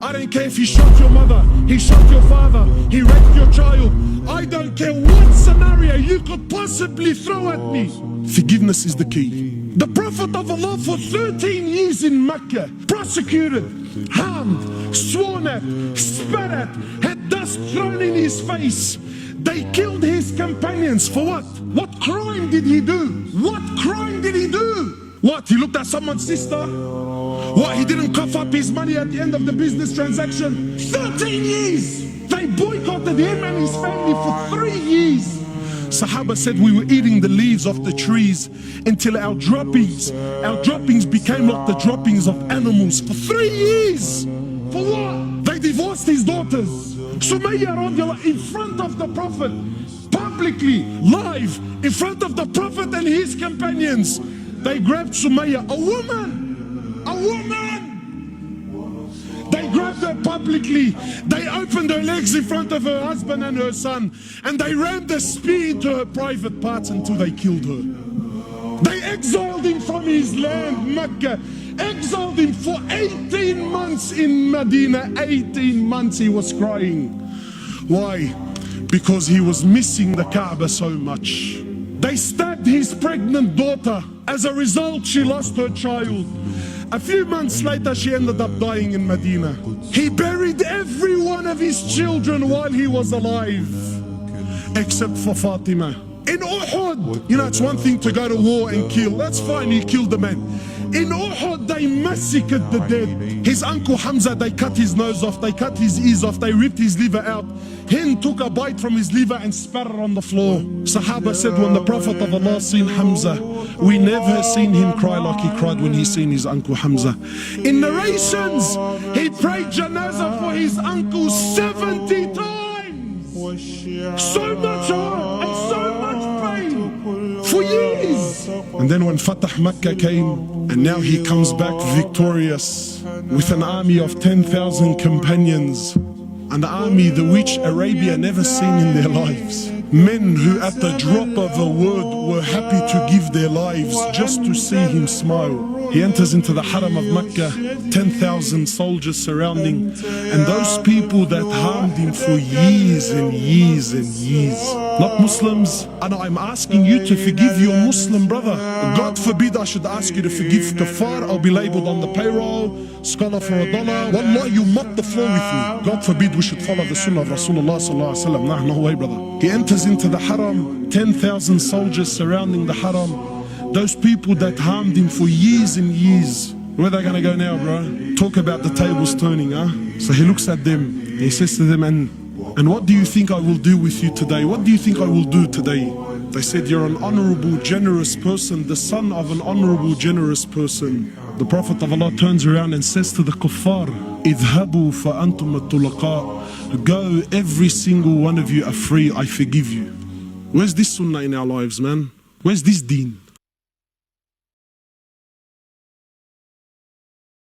I don't care if he shot your mother, he shot your father, he raped your child. I don't care what scenario you could possibly throw at me. Forgiveness is the key. The Prophet of Allah for 13 years in Mecca, prosecuted, harmed, sworn at, spat at, had dust thrown in his face. They killed his companions for what? What crime did he do? What crime did he do? What? He looked at someone's sister? What? He didn't cough up his money at the end of the business transaction? 13 years! They boycotted him and his family for 3 years. Sahaba said we were eating the leaves of the trees until our droppings became like the droppings of animals for 3 years. For what? They divorced his daughters. Sumayya radiallahu in front of the Prophet, publicly, live, in front of the Prophet and his companions. They grabbed Sumayya, a woman! They grabbed her publicly. They opened her legs in front of her husband and her son, and they rammed a spear into her private parts until they killed her. They exiled him from his land, Mecca, exiled him for 18 months in Medina. 18 months he was crying. Why? Because he was missing the Kaaba so much. They stabbed his pregnant daughter. As a result, she lost her child. A few months later, she ended up dying in Medina. He buried every one of his children while he was alive, except for Fatima. In Uhud, you know, it's one thing to go to war and kill. That's fine, he killed the man. In Uhud, they massacred the dead. His uncle Hamza, they cut his nose off, they cut his ears off, they ripped his liver out. Hind took a bite from his liver and spat it on the floor. Sahaba said when the Prophet of Allah seen Hamza, we never seen him cry like he cried when he seen his uncle Hamza. In narrations, he prayed janazah for his uncle 70 times. So much harm and so much pain for years. And then when Fatah Mecca came, and now he comes back victorious with an army of 10,000 companions, an army the which Arabia never seen in their lives. Men who at the drop of a word were happy to give their lives just to see him smile. He enters into the Haram of Mecca, 10,000 soldiers surrounding, and those people that harmed him for years and years and years. Not Muslims, and I'm asking you to forgive your Muslim brother. God forbid I should ask you to forgive kafar. I'll be labeled on the payroll, scholar for $1. Wallah, you mop the floor with me. God forbid we should follow the sunnah of Rasulullah sallallahu alaihi wasallam. Nah, no way, brother. He enters into the Haram, 10,000 soldiers surrounding the Haram. Those people that harmed him for years and years, where are they gonna go now, bro? Talk about the tables turning, huh? So he looks at them, he says to them, and what do you think I will do with you today? What do you think I will do today? They said, you're an honorable, generous person, the son of an honorable, generous person. The Prophet of Allah turns around and says to the kuffar, idhabu fa antum at-tulaqa. Go, every single one of you are free, I forgive you. Where's this sunnah in our lives, man? Where's this deen?